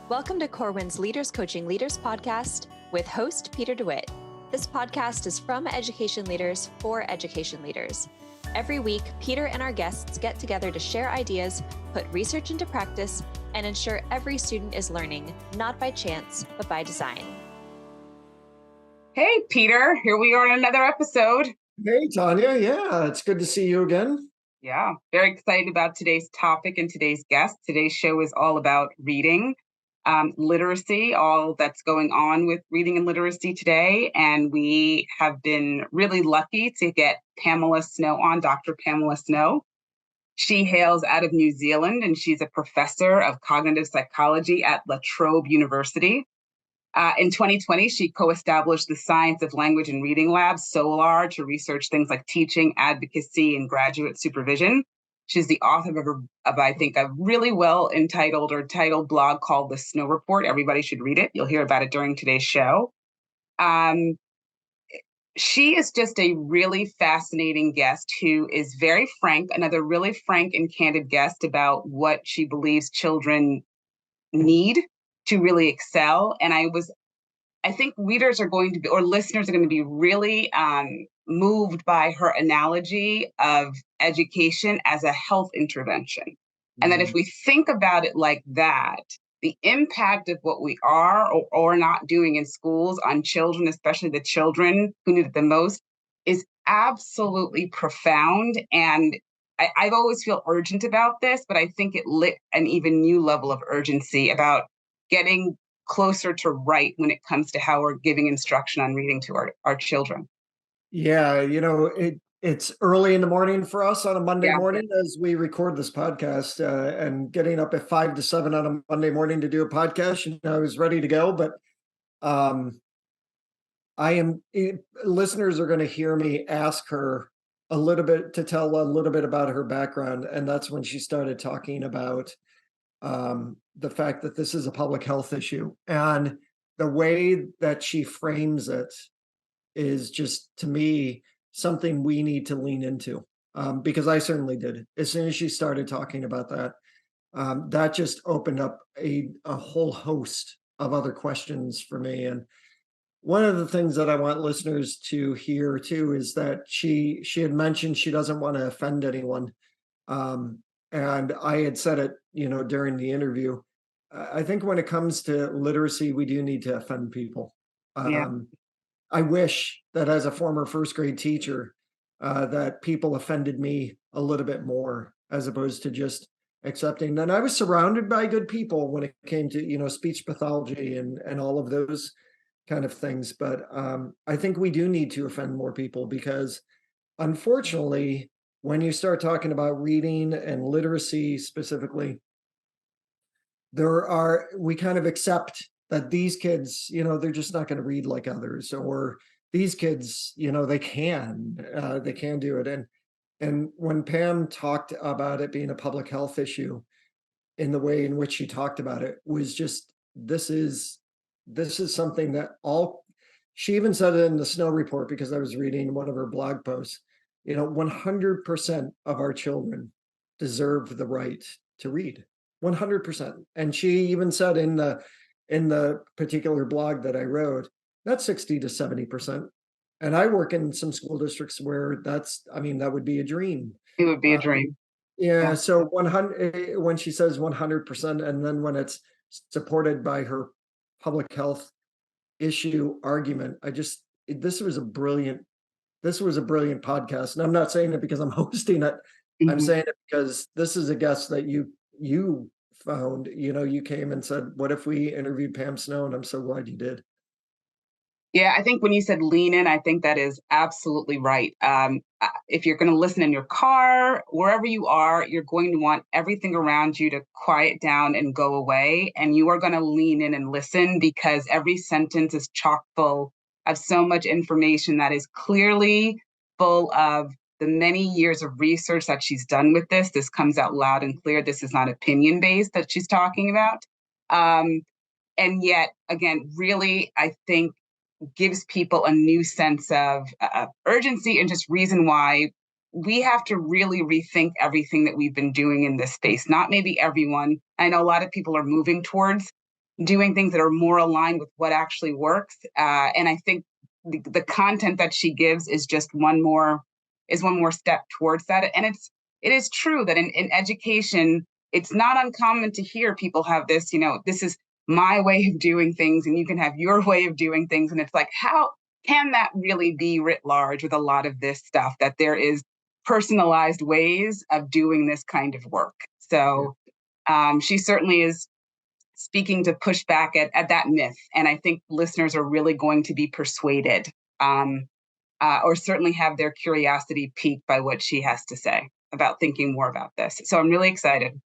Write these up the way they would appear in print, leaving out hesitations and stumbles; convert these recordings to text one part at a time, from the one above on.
Welcome to Corwin's Leaders Coaching Leaders podcast with host Peter DeWitt. This podcast is from education leaders for education leaders. Every week, Peter and our guests get together to share ideas, put research into practice, and ensure every student is learning, not by chance, but by design. Hey, Peter, here we are in another episode. Hey, Tanya. Yeah, it's good to see you again. Yeah, very excited about today's topic and today's guest. Today's show is all about reading, literacy, all that's going on with reading and literacy today. And we have been really lucky to get Pamela Snow on, Dr. Pamela Snow. She hails out of New Zealand, and she's a professor of cognitive psychology at La Trobe University. In 2020, she co-established the Science of Language and Reading Lab, SOLAR, to research things like teaching, advocacy, and graduate supervision. She's the author of I think, a really titled blog called The Snow Report. Everybody should read it. You'll hear about it during today's show. She is just a really fascinating guest who is very frank, another really frank and candid guest about what she believes children need to really excel. And I think readers are going to be, or listeners are going to be really moved by her analogy of education as a health intervention. Mm-hmm. And that if we think about it like that, the impact of what we are or not doing in schools on children, especially the children who need it the most, is absolutely profound. And I've always feel urgent about this, but I think it lit an even new level of urgency about getting closer to right when it comes to how we're giving instruction on reading to our children. Yeah, it's early in the morning for us on a Monday morning as we record this podcast, and getting up at 5 to 7 on a Monday morning to do a podcast. I was ready to go, but listeners are going to hear me ask her to tell a little bit about her background, and that's when she started talking about the fact that this is a public health issue. And the way that she frames it is just, to me, something we need to lean into, because I certainly did. As soon as she started talking about that, that just opened up a whole host of other questions for me. And one of the things that I want listeners to hear too is that she had mentioned she doesn't want to offend anyone. And I had said it, during the interview. I think when it comes to literacy, we do need to offend people. I wish that as a former first grade teacher, that people offended me a little bit more as opposed to just accepting. And I was surrounded by good people when it came to, speech pathology and all of those kind of things. But I think we do need to offend more people because, unfortunately, when you start talking about reading and literacy specifically, we kind of accept that these kids, they're just not going to read like others, or these kids, they can do it. And when Pam talked about it being a public health issue, in the way in which she talked about it was just, this is something that she even said it in the Snow Report, because I was reading one of her blog posts, 100% of our children deserve the right to read. 100%. And she even said in the particular blog that I wrote, that's 60 to 70%. And I work in some school districts where that would be a dream. It would be a dream. Yeah. So 100, when she says 100%, and then when it's supported by her public health issue argument, this was a brilliant podcast. And I'm not saying it because I'm hosting it. Mm-hmm. I'm saying it because this is a guest that you found. You came and said, what if we interviewed Pam Snow? And I'm so glad you did. Yeah, I think when you said lean in, I think that is absolutely right. If you're going to listen in your car, wherever you are, you're going to want everything around you to quiet down and go away. And you are going to lean in and listen, because every sentence is chock full of so much information that is clearly full of the many years of research that she's done with this. This comes out loud and clear. This is not opinion-based that she's talking about. And yet, again, really, I think, gives people a new sense of urgency and just reason why we have to really rethink everything that we've been doing in this space. Not maybe everyone. I know a lot of people are moving towards doing things that are more aligned with what actually works. And I think the content that she gives is just one more step towards that. And it is true that in education, it's not uncommon to hear people have this, this is my way of doing things and you can have your way of doing things. And it's like, how can that really be writ large with a lot of this stuff, that there is personalized ways of doing this kind of work? So she certainly is speaking to push back at that myth. And I think listeners are really going to be persuaded, or certainly have their curiosity piqued by what she has to say about thinking more about this. So I'm really excited.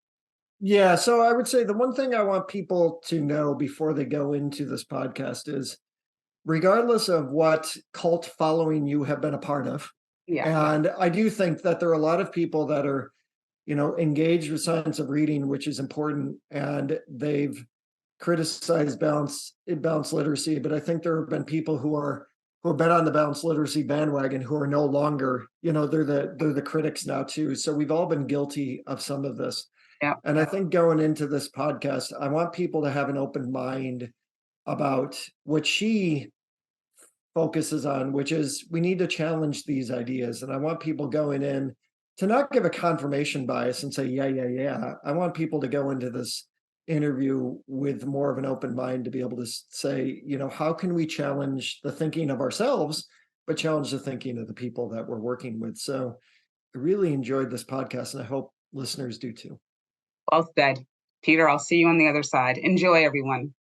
Yeah, so I would say the one thing I want people to know before they go into this podcast is, regardless of what cult following you have been a part of, and I do think that there are a lot of people that are, engaged with science of reading, which is important, and they've criticized balanced literacy. But I think there have been people who have been on the balanced literacy bandwagon who are no longer, they're the critics now too. So we've all been guilty of some of this. Yeah. And I think going into this podcast, I want people to have an open mind about what she focuses on, which is we need to challenge these ideas. And I want people going in to not give a confirmation bias and say, yeah. I want people to go into this interview with more of an open mind to be able to say, how can we challenge the thinking of ourselves, but challenge the thinking of the people that we're working with? So I really enjoyed this podcast, and I hope listeners do too. Well said. Peter, I'll see you on the other side. Enjoy, everyone.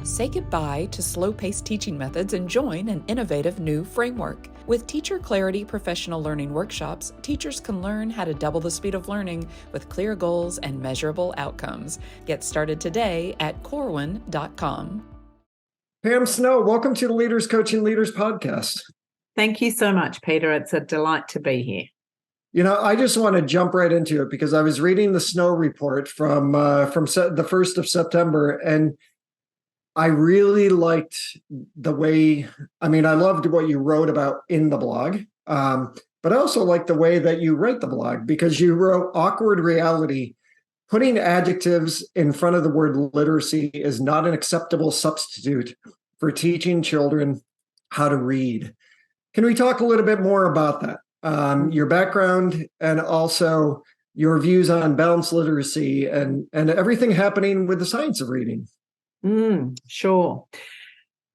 Say goodbye to slow-paced teaching methods and join an innovative new framework. With Teacher Clarity Professional Learning Workshops, teachers can learn how to double the speed of learning with clear goals and measurable outcomes. Get started today at Corwin.com. Pam Snow, welcome to the Leaders Coaching Leaders podcast. Thank you so much, Peter. It's a delight to be here. I just want to jump right into it because I was reading the Snow report from the 1st of September, and I really liked the way, I loved what you wrote about in the blog, but I also liked the way that you write the blog, because you wrote awkward reality. Putting adjectives in front of the word literacy is not an acceptable substitute for teaching children how to read. Can we talk a little bit more about that? Your background and also your views on balanced literacy and everything happening with the science of reading. Sure.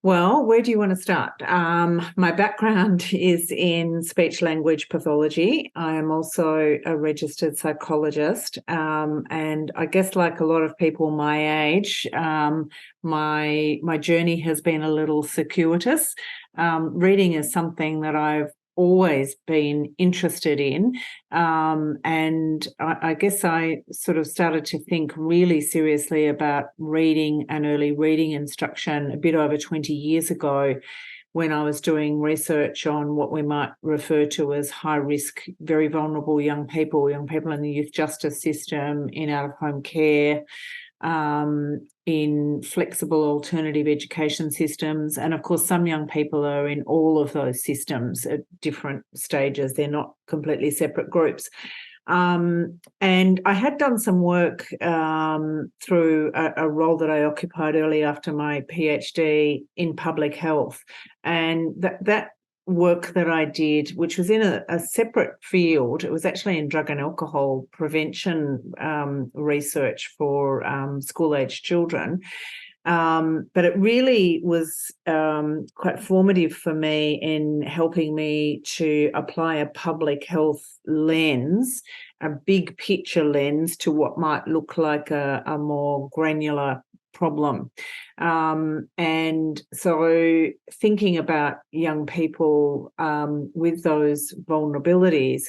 Well, where do you want to start? My background is in speech language pathology. I am also a registered psychologist. And I guess like a lot of people my age, my journey has been a little circuitous. Reading is something that I've always been interested in. And I guess I sort of started to think really seriously about reading and early reading instruction a bit over 20 years ago, when I was doing research on what we might refer to as high risk, very vulnerable young people in the youth justice system, in out-of-home care, in flexible alternative education systems. And of course, some young people are in all of those systems at different stages. They're not completely separate groups. And I had done some work through a role that I occupied early after my PhD in public health. And that work that I did, which was in a separate field, it was actually in drug and alcohol prevention research for school-age children. But it really was quite formative for me in helping me to apply a public health lens, a big picture lens, to what might look like a more granular problem. And so thinking about young people with those vulnerabilities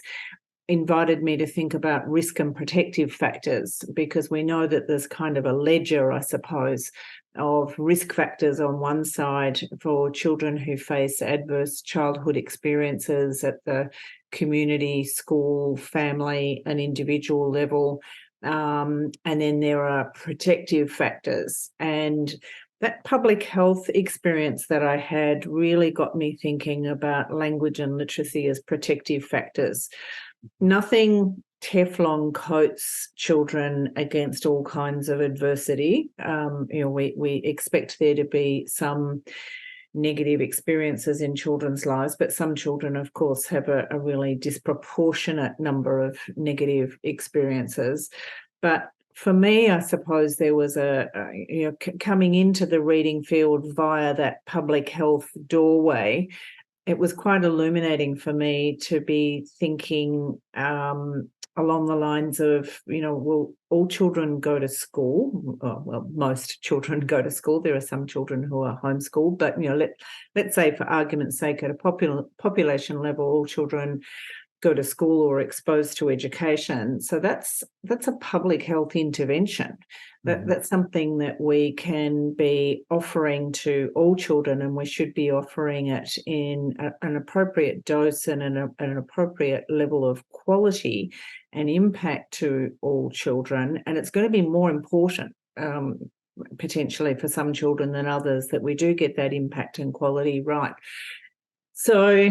invited me to think about risk and protective factors, because we know that there's kind of a ledger, I suppose, of risk factors on one side for children who face adverse childhood experiences at the community, school, family, and individual level. And then there are protective factors. And that public health experience that I had really got me thinking about language and literacy as protective factors. Nothing Teflon coats children against all kinds of adversity. We expect there to be some negative experiences in children's lives, but some children, of course, have a really disproportionate number of negative experiences. But for me, I suppose there was coming into the reading field via that public health doorway, it was quite illuminating for me to be thinking along the lines of, will all children go to school? Well, most children go to school. There are some children who are homeschooled, but let's say, for argument's sake, at a population level, all children go to school or exposed to education. So that's a public health intervention. That's something that we can be offering to all children, and we should be offering it in an appropriate dose and an appropriate level of quality and impact to all children. And it's going to be more important potentially for some children than others that we do get that impact and quality right. So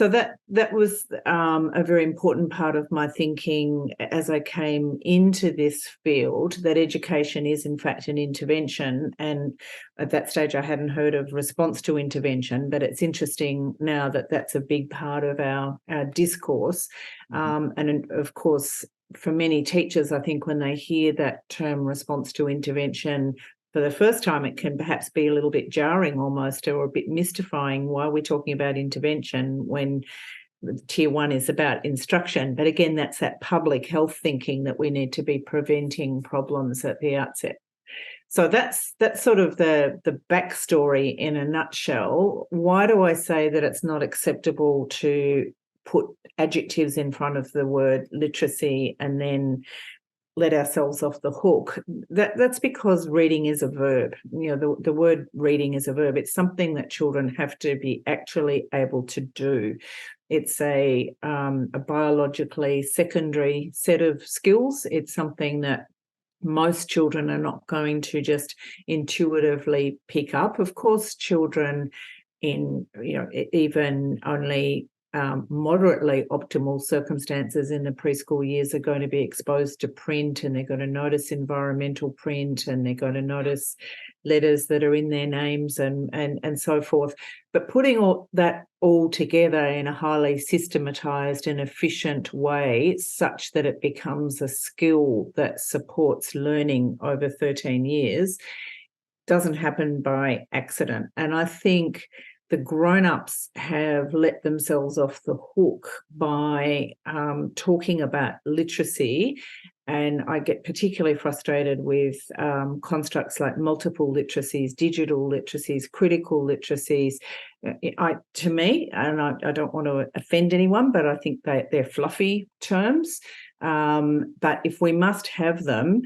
that was a very important part of my thinking as I came into this field, that education is in fact an intervention. And at that stage, I hadn't heard of response to intervention, but it's interesting now that that's a big part of our discourse. And of course, for many teachers, I think when they hear that term response to intervention, for the first time, it can perhaps be a little bit jarring almost, or a bit mystifying. Why are we talking about intervention when tier 1 is about instruction? But again, that's that public health thinking that we need to be preventing problems at the outset. So that's sort of the backstory in a nutshell. Why do I say that it's not acceptable to put adjectives in front of the word literacy and then let ourselves off the hook? That's because reading is a verb. The word reading is a verb. It's something that children have to be actually able to do. It's a biologically secondary set of skills. It's something that most children are not going to just intuitively pick up. Of course, children in even only moderately optimal circumstances in the preschool years are going to be exposed to print, and they're going to notice environmental print, and they're going to notice letters that are in their names and so forth. But putting all that together in a highly systematized and efficient way such that it becomes a skill that supports learning over 13 years doesn't happen by accident. And I think the grown-ups have let themselves off the hook by talking about literacy. And I get particularly frustrated with constructs like multiple literacies, digital literacies, critical literacies. To me, and I don't want to offend anyone, but I think they're fluffy terms. But if we must have them,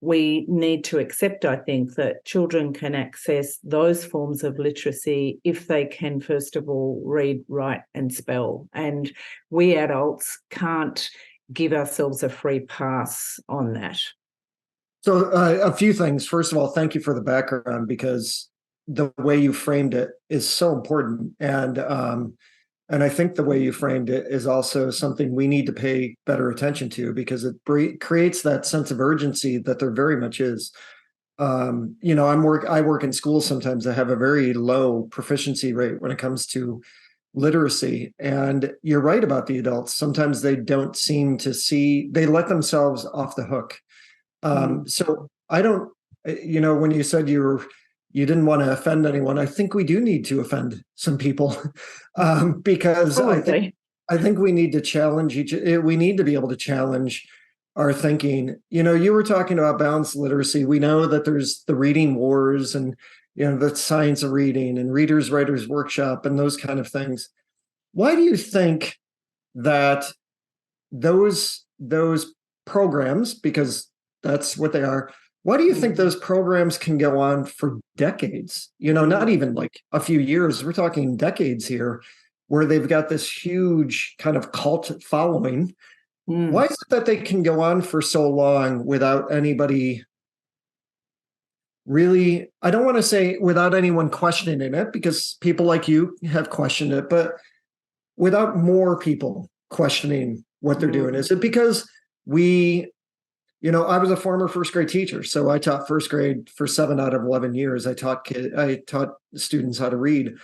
we need to accept, I think, that children can access those forms of literacy if they can, first of all, read, write, and spell. And we adults can't give ourselves a free pass on that. So a few things. First of all, thank you for the background, because the way you framed it is so important. And I think the way you framed it is also something we need to pay better attention to, because it creates that sense of urgency that there very much is. I work in schools sometimes that have a very low proficiency rate when it comes to literacy. And you're right about the adults. Sometimes they don't seem to see, they let themselves off the hook. So I don't, when you said you didn't want to offend anyone, I think we do need to offend some people because I think we need to challenge we need to be able to challenge our thinking. You were talking about balanced literacy. We know that there's the reading wars and, the science of reading and Readers Writers Workshop and those kind of things. Why do you think that those programs, because that's what they are, why do you think those programs can go on for decades? Not even like a few years. We're talking decades here, where they've got this huge kind of cult following. Why is it that they can go on for so long without anybody really, I don't want to say without anyone questioning it, because people like you have questioned it, but without more people questioning what they're doing? Is it because I was a former first grade teacher, so I taught first grade for 7 out of 11 years. I taught students how to read.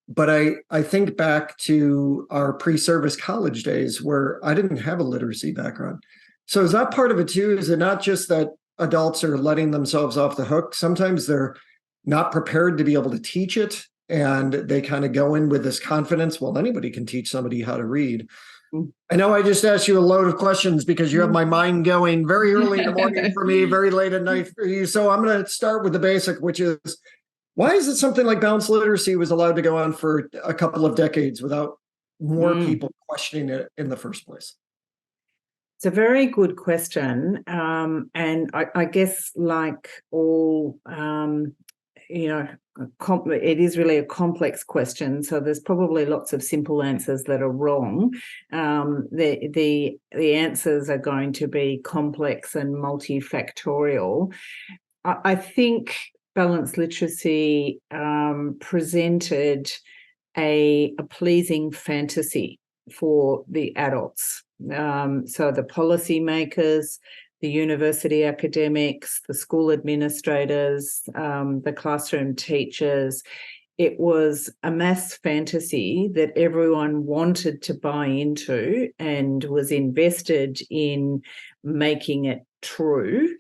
But I think back to our pre-service college days where I didn't have a literacy background. So is that part of it too? Is it not just that adults are letting themselves off the hook? Sometimes they're not prepared to be able to teach it, and they kind of go in with this confidence, well, anybody can teach somebody how to read. I know I just asked you a load of questions because you have my mind going very early in the morning for me, very late at night for you. So I'm going to start with the basic, which is, why is it something like balanced literacy was allowed to go on for a couple of decades without more people questioning it in the first place? It's a very good question. And I guess like all, it is really a complex question. So there's probably lots of simple answers that are wrong. The answers are going to be complex and multifactorial. I think balanced literacy presented a pleasing fantasy for the adults. So the policymakers, the university academics, the school administrators, the classroom teachers. It was a mass fantasy that everyone wanted to buy into and was invested in making it true,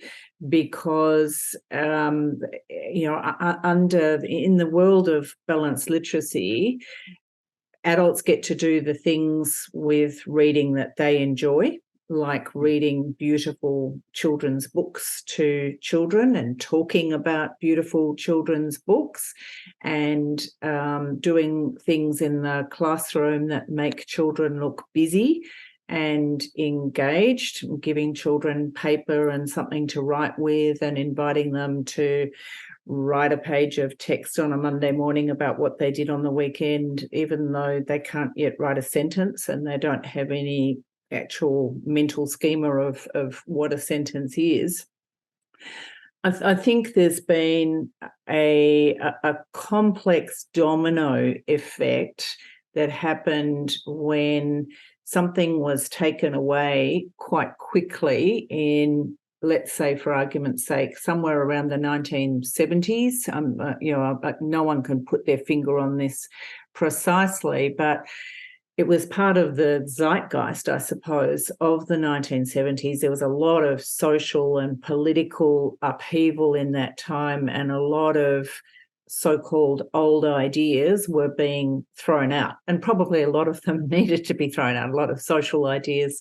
because in the world of balanced literacy, adults get to do the things with reading that they enjoy, like reading beautiful children's books to children and talking about beautiful children's books, and doing things in the classroom that make children look busy and engaged, giving children paper and something to write with, and inviting them to write a page of text on a Monday morning about what they did on the weekend, even though they can't yet write a sentence and they don't have any actual mental schema of what a sentence is. I think there's been a complex domino effect that happened when something was taken away quite quickly in, let's say, for argument's sake, somewhere around the 1970s. No one can put their finger on this precisely, but it was part of the zeitgeist, I suppose, of the 1970s. There was a lot of social and political upheaval in that time, and a lot of so-called old ideas were being thrown out, and probably a lot of them needed to be thrown out. A lot of social ideas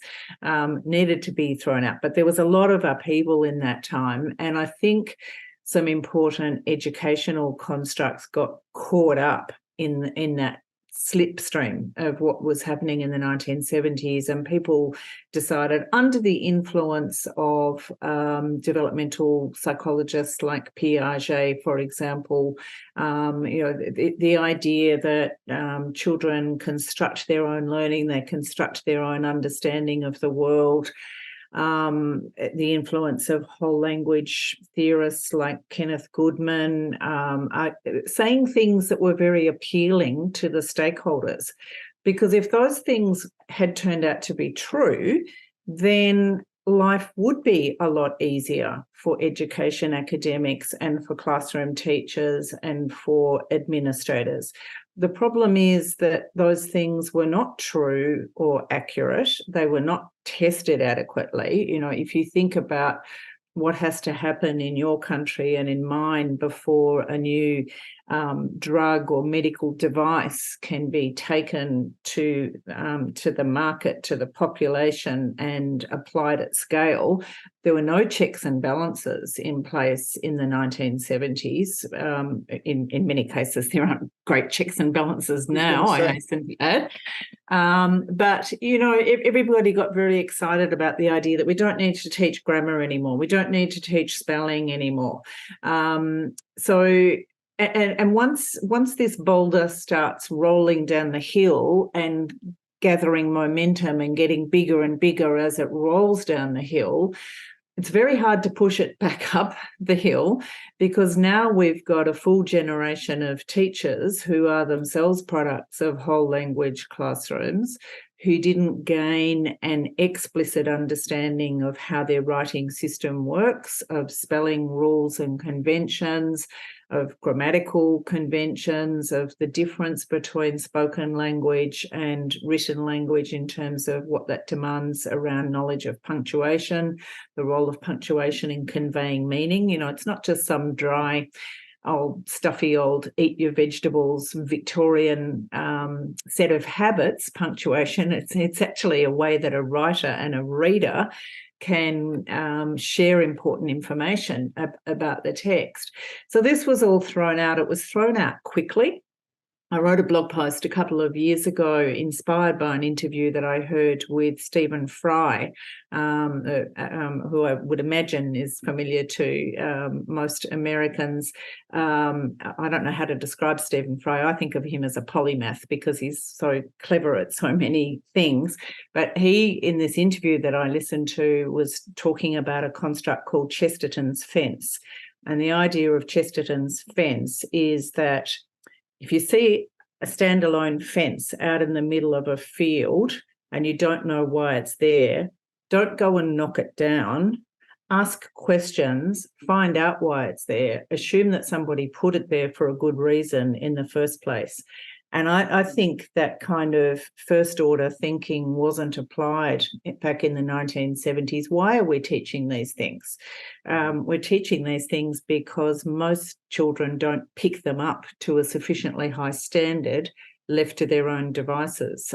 needed to be thrown out, but there was a lot of upheaval in that time, and I think some important educational constructs got caught up in that slipstream of what was happening in the 1970s, and people decided, under the influence of developmental psychologists like Piaget, for example, the idea that children construct their own learning, they construct their own understanding of the world. The influence of whole language theorists like Kenneth Goodman, saying things that were very appealing to the stakeholders. Because if those things had turned out to be true, then life would be a lot easier for education academics and for classroom teachers and for administrators. The problem is that those things were not true or accurate. They were not tested adequately. If you think about what has to happen in your country and in mine before a new drug or medical device can be taken to the market, to the population, and applied at scale, there were no checks and balances in place in the 1970s. In many cases, there aren't great checks and balances now, I hasten to add. But, everybody got very excited about the idea that we don't need to teach grammar anymore. We don't need to teach spelling anymore. And once this boulder starts rolling down the hill and gathering momentum and getting bigger and bigger as it rolls down the hill, it's very hard to push it back up the hill, because now we've got a full generation of teachers who are themselves products of whole language classrooms, who didn't gain an explicit understanding of how their writing system works, of spelling rules and conventions, of grammatical conventions, of the difference between spoken language and written language in terms of what that demands around knowledge of punctuation, the role of punctuation in conveying meaning. It's not just some dry, stuffy old eat your vegetables Victorian set of habits, punctuation. It's actually a way that a writer and a reader can share important information about the text. So this was all thrown out. It was thrown out quickly. I wrote a blog post a couple of years ago inspired by an interview that I heard with Stephen Fry, who I would imagine is familiar to most Americans. I don't know how to describe Stephen Fry. I think of him as a polymath because he's so clever at so many things. But he, in this interview that I listened to, was talking about a construct called Chesterton's fence. And the idea of Chesterton's fence is that if you see a standalone fence out in the middle of a field and you don't know why it's there, don't go and knock it down. Ask questions, find out why it's there, assume that somebody put it there for a good reason in the first place. And I think that kind of first order thinking wasn't applied back in the 1970s. Why are we teaching these things? We're teaching these things because most children don't pick them up to a sufficiently high standard left to their own devices.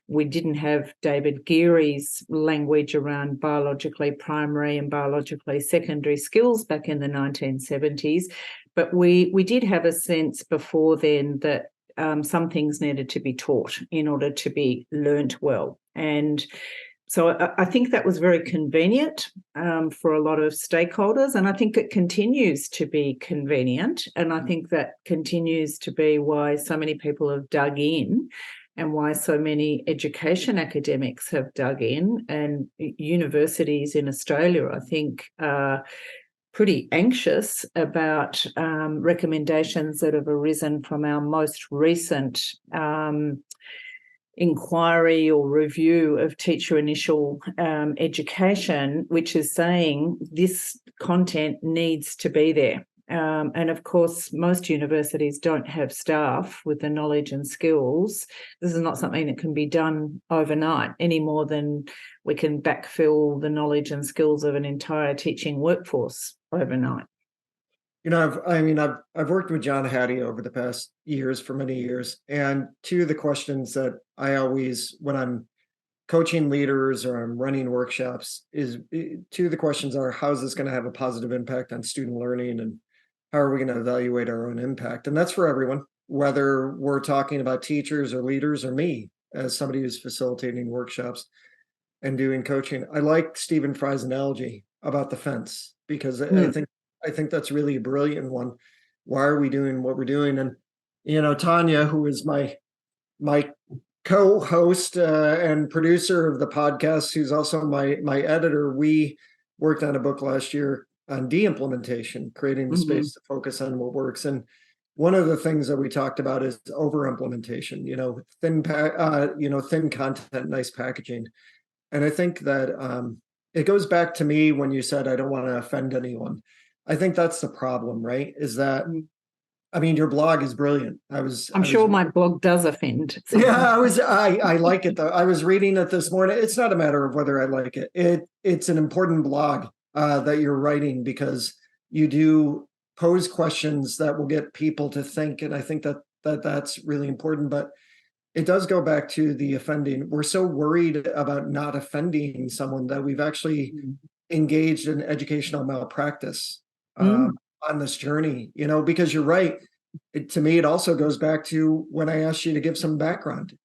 We didn't have David Geary's language around biologically primary and biologically secondary skills back in the 1970s, but we did have a sense before then that some things needed to be taught in order to be learnt well. And so I think that was very convenient for a lot of stakeholders, and I think it continues to be convenient. And I think that continues to be why so many people have dug in and why so many education academics have dug in, and universities in Australia, I think, are pretty anxious about recommendations that have arisen from our most recent inquiry or review of teacher initial education, which is saying this content needs to be there. And of course, most universities don't have staff with the knowledge and skills. This is not something that can be done overnight any more than we can backfill the knowledge and skills of an entire teaching workforce overnight. I've worked with John Hattie over the past years, for many years, and two of the questions that I always, when I'm coaching leaders or I'm running workshops, two of the questions are, how is this going to have a positive impact on student learning, and how are we going to evaluate our own impact? And that's for everyone, whether we're talking about teachers or leaders or me as somebody who's facilitating workshops and doing coaching. I like Stephen Fry's analogy about the fence, because I think that's really a brilliant one. Why are we doing what we're doing? And, Tanya, who is my co-host and producer of the podcast, who's also my editor, we worked on a book last year on de-implementation, creating the space to focus on what works. And one of the things that we talked about is over-implementation, thin content, nice packaging. And I think that it goes back to me when you said, I don't want to offend anyone. I think that's the problem, right? Is that, your blog is brilliant. I'm sure my blog does offend. Yeah, I like it though. I was reading it this morning. It's not a matter of whether I like it. It's an important blog that you're writing, because you do pose questions that will get people to think. And I think that's really important, but it does go back to the offending. We're so worried about not offending someone that we've actually engaged in educational malpractice on this journey, because you're right. To me, it also goes back to when I asked you to give some background.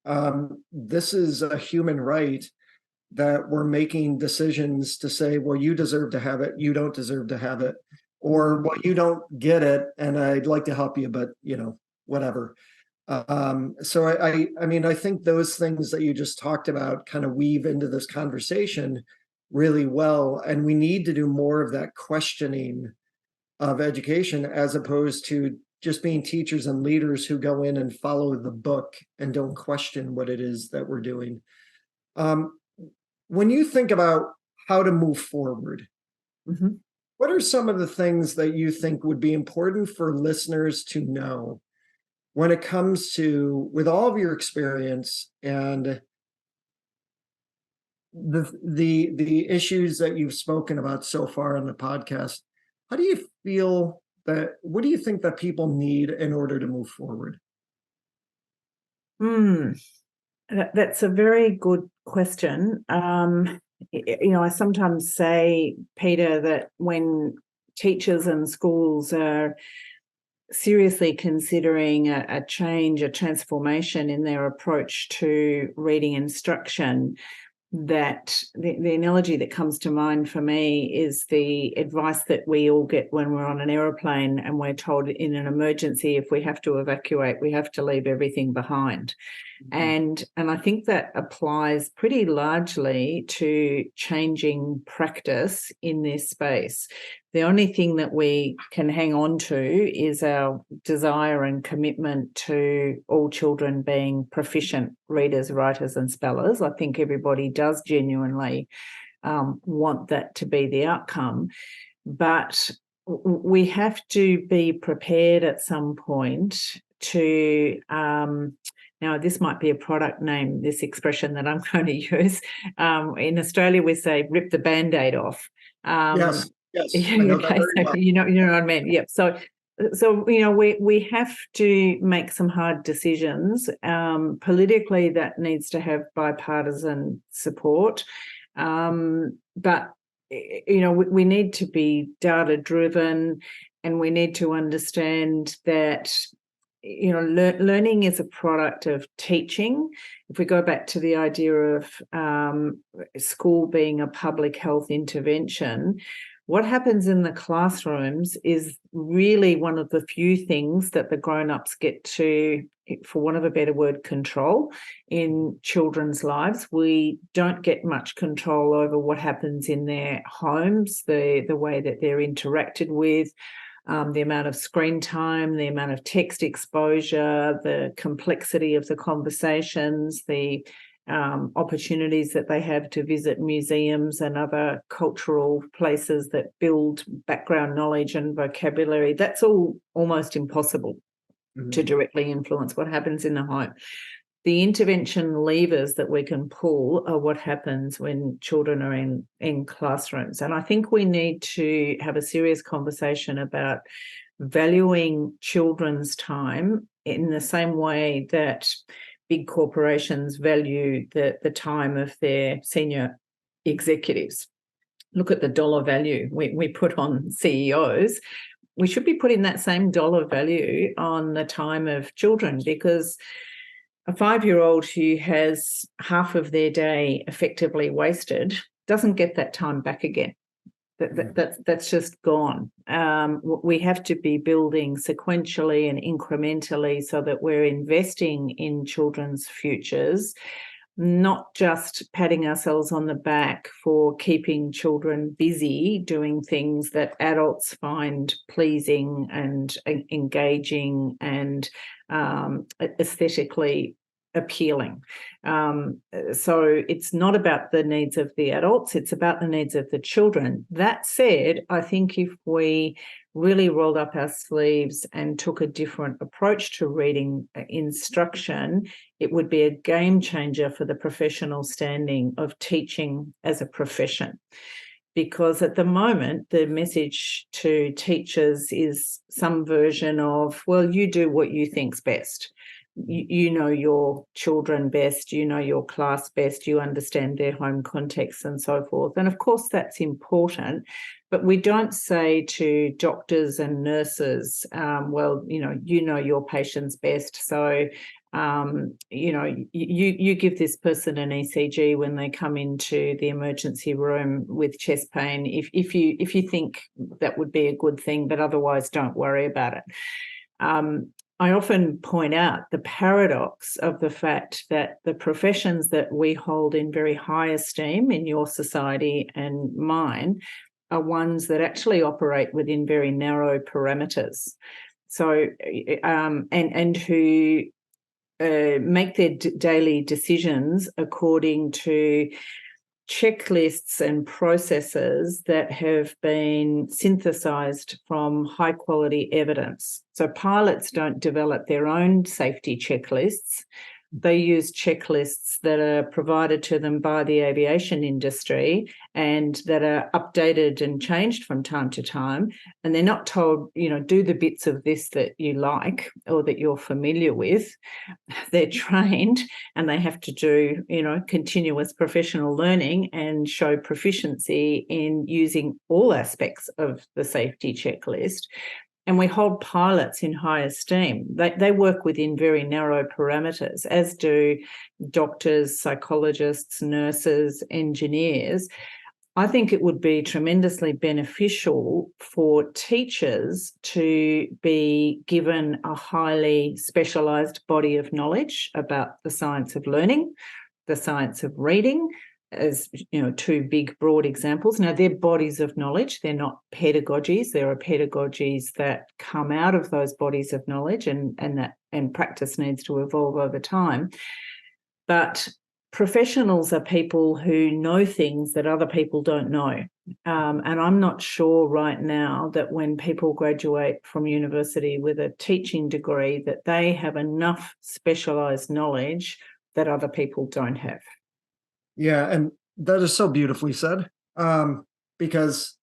This is a human right that we're making decisions to say, well, you deserve to have it, you don't deserve to have it, or well, you don't get it, and I'd like to help you, but whatever. So I think those things that you just talked about kind of weave into this conversation really well, and we need to do more of that questioning of education, as opposed to just being teachers and leaders who go in and follow the book and don't question what it is that we're doing. When you think about how to move forward, Mm-hmm. what are some of the things that you think would be important for listeners to know when it comes to, with all of your experience and the issues that you've spoken about so far on the podcast, how do you feel that, what do you think that people need in order to move forward? That's a very good question. I sometimes say, Peter, that when teachers and schools are seriously considering a change, a transformation in their approach to reading instruction, that the analogy that comes to mind for me is the advice that we all get when we're on an aeroplane and we're told in an emergency, if we have to evacuate, we have to leave everything behind. And I think that applies pretty largely to changing practice in this space. The only thing that we can hang on to is our desire and commitment to all children being proficient readers, writers, and spellers. I think everybody does genuinely want that to be the outcome. But we have to be prepared at some point to now, this might be a product name, this expression that I'm going to use. In Australia, we say rip the Band-Aid off. Yes, I know that very well. You know what I mean? Yep. So we have to make some hard decisions. Politically, that needs to have bipartisan support. But we need to be data-driven, and we need to understand that learning is a product of teaching. If we go back to the idea of school being a public health intervention, what happens in the classrooms is really one of the few things that the grown-ups get to, for want of a better word, control in children's lives. We don't get much control over what happens in their homes, the way that they're interacted with, the amount of screen time, the amount of text exposure, the complexity of the conversations, the opportunities that they have to visit museums and other cultural places that build background knowledge and vocabulary. That's all almost impossible to directly influence what happens in the home. The intervention levers that we can pull are what happens when children are in classrooms. And I think we need to have a serious conversation about valuing children's time in the same way that big corporations value the time of their senior executives. Look at the dollar value we put on CEOs. We should be putting that same dollar value on the time of children, because a 5-year-old who has half of their day effectively wasted doesn't get that time back again. That's just gone. We have to be building sequentially and incrementally so that we're investing in children's futures, not just patting ourselves on the back for keeping children busy doing things that adults find pleasing and engaging and aesthetically appealing. So it's not about the needs of the adults, it's about the needs of the children. That said, I think if we really rolled up our sleeves and took a different approach to reading instruction, it would be a game changer for the professional standing of teaching as a profession. Because at the moment, the message to teachers is some version of, well, you do what you think's best. You know your children best, you know your class best, you understand their home context and so forth. And of course, that's important. But we don't say to doctors and nurses, well, you know your patients best. So, you give this person an ECG when they come into the emergency room with chest pain, if you think that would be a good thing, but otherwise don't worry about it. I often point out the paradox of the fact that the professions that we hold in very high esteem in your society and mine are ones that actually operate within very narrow parameters. So, and who make their daily decisions according to checklists and processes that have been synthesized from high quality evidence. So pilots don't develop their own safety checklists. They use checklists that are provided to them by the aviation industry and that are updated and changed from time to time. And they're not told, do the bits of this that you like or that you're familiar with. They're trained and they have to do, continuous professional learning and show proficiency in using all aspects of the safety checklist. And we hold pilots in high esteem. They work within very narrow parameters, as do doctors, psychologists, nurses, engineers. I think it would be tremendously beneficial for teachers to be given a highly specialised body of knowledge about the science of learning, the science of reading, as two big broad examples. Now, they're bodies of knowledge, they're not pedagogies. There are pedagogies that come out of those bodies of knowledge, and practice needs to evolve over time. But professionals are people who know things that other people don't know. And I'm not sure right now that when people graduate from university with a teaching degree that they have enough specialised knowledge that other people don't have. Yeah, and that is so beautifully said, because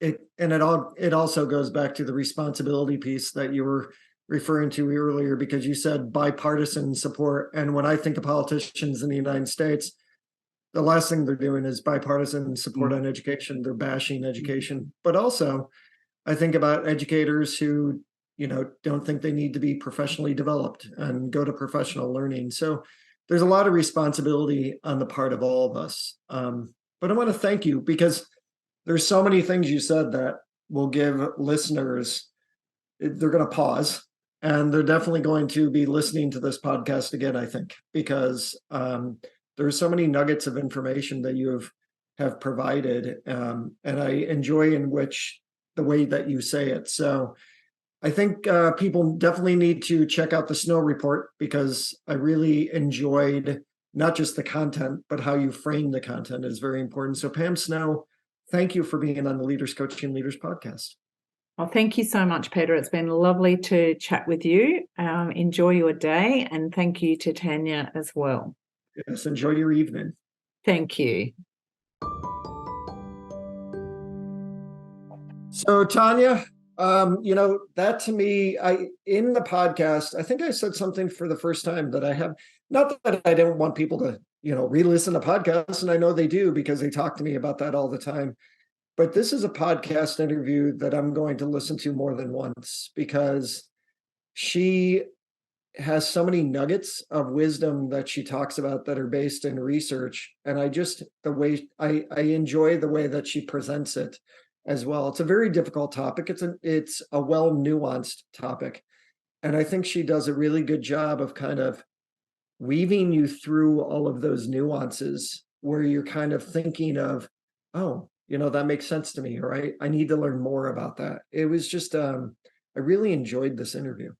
it also goes back to the responsibility piece that you were referring to earlier, because you said bipartisan support. And when I think of politicians in the United States, the last thing they're doing is bipartisan support on education. They're bashing education. But also, I think about educators who, don't think they need to be professionally developed and go to professional learning. So there's a lot of responsibility on the part of all of us. But I want to thank you, because there's so many things you said that will give listeners, they're going to pause, and they're definitely going to be listening to this podcast again, I think, because there's so many nuggets of information that you have provided. And I enjoy the way that you say it. So I think people definitely need to check out the Snow Report, because I really enjoyed not just the content, but how you frame the content is very important. So Pam Snow, thank you for being on the Leaders Coaching Leaders podcast. Well, thank you so much, Peter. It's been lovely to chat with you. Enjoy your day, and thank you to Tanya as well. Yes, enjoy your evening. Thank you. So Tanya, that to me, in the podcast, I think I said something for the first time that I have, not that I don't want people to, re-listen to podcasts, and I know they do because they talk to me about that all the time. But this is a podcast interview that I'm going to listen to more than once, because she has so many nuggets of wisdom that she talks about that are based in research. And I enjoy the way that she presents it as well. It's a very difficult topic. It's a well nuanced topic. And I think she does a really good job of kind of weaving you through all of those nuances where you're kind of thinking of, oh, that makes sense to me, right? I need to learn more about that. It was just, I really enjoyed this interview.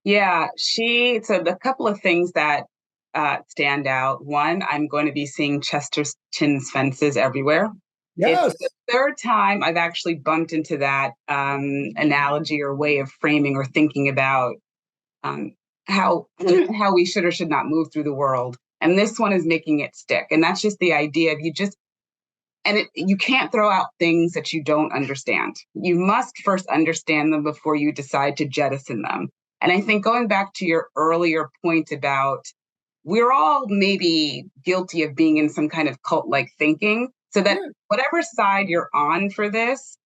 Yeah, so the couple of things that stand out. One, I'm going to be seeing Chesterton's fences everywhere. Yes. It's the third time I've actually bumped into that analogy or way of framing or thinking about how we should or should not move through the world. And this one is making it stick. And that's just the idea of you can't throw out things that you don't understand. You must first understand them before you decide to jettison them. And I think going back to your earlier point about we're all maybe guilty of being in some kind of cult-like thinking, so that whatever side you're on for this,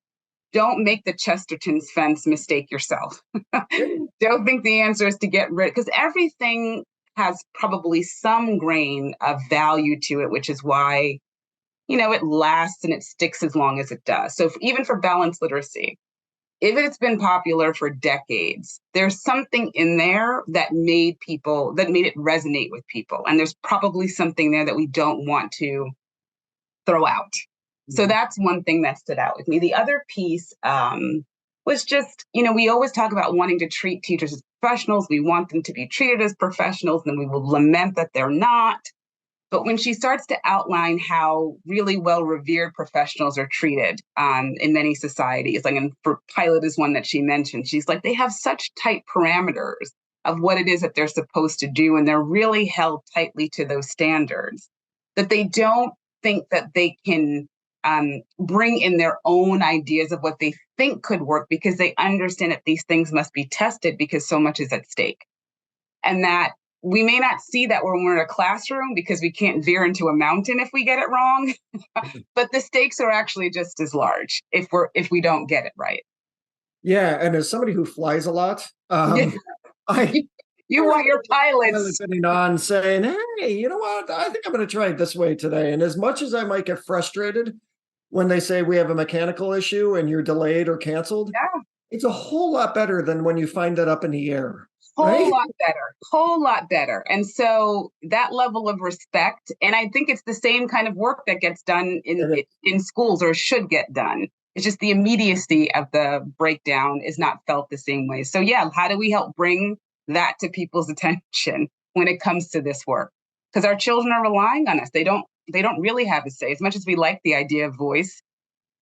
don't make the Chesterton's fence mistake yourself. Don't think the answer is to get rid, because everything has probably some grain of value to it, which is why it lasts and it sticks as long as it does. So even for balanced literacy, if it's been popular for decades, there's something in there that made it resonate with people. And there's probably something there that we don't want to throw out. So that's one thing that stood out with me. The other piece was just, we always talk about wanting to treat teachers as professionals. We want them to be treated as professionals, and we will lament that they're not. But when she starts to outline how really well-revered professionals are treated in many societies, like, and for Pilot is one that she mentioned, she's like, they have such tight parameters of what it is that they're supposed to do, and they're really held tightly to those standards, that they don't think that they can bring in their own ideas of what they think could work, because they understand that these things must be tested because so much is at stake. And that we may not see that when we're in a classroom because we can't veer into a mountain if we get it wrong, but the stakes are actually just as large if we don't get it right. Yeah, and as somebody who flies a lot, you want your pilots sitting on saying, "Hey, you know what? I think I'm going to try it this way today." And as much as I might get frustrated when they say we have a mechanical issue and you're delayed or canceled, it's a whole lot better than when you find it up in the air. Whole lot better. And so that level of respect, and I think it's the same kind of work that gets done in schools, or should get done. It's just the immediacy of the breakdown is not felt the same way. So yeah, how do we help bring that to people's attention when it comes to this work? Because our children are relying on us. They don't really have a say. As much as we like the idea of voice,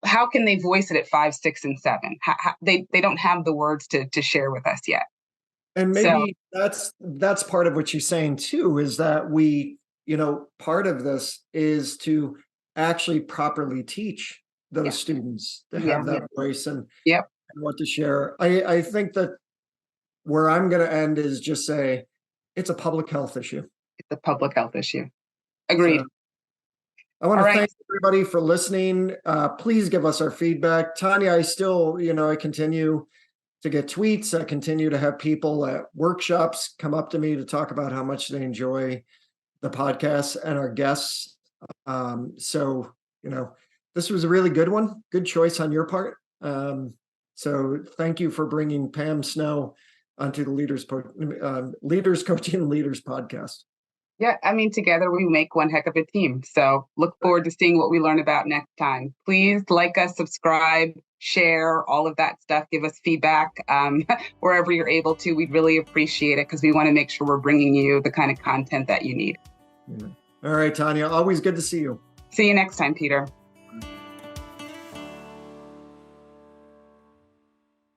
how can they voice it at 5, 6, and 7? They don't have the words to share with us yet. And maybe that's part of what she's saying too, is that we, part of this is to actually properly teach those students to have that voice and what to share. I think that where I'm going to end is just say it's a public health issue. It's a public health issue. Agreed. So, I want to thank everybody for listening. Please give us our feedback. Tanya, I still, I continue to get tweets. I continue to have people at workshops come up to me to talk about how much they enjoy the podcast and our guests. So, this was a really good one. Good choice on your part. So thank you for bringing Pam Snow onto the Leaders Coaching and Leaders podcast. Yeah, together we make one heck of a team. So look forward to seeing what we learn about next time. Please like us, subscribe, share, all of that stuff. Give us feedback wherever you're able to. We'd really appreciate it, because we want to make sure we're bringing you the kind of content that you need. Yeah. All right, Tanya, always good to see you. See you next time, Peter.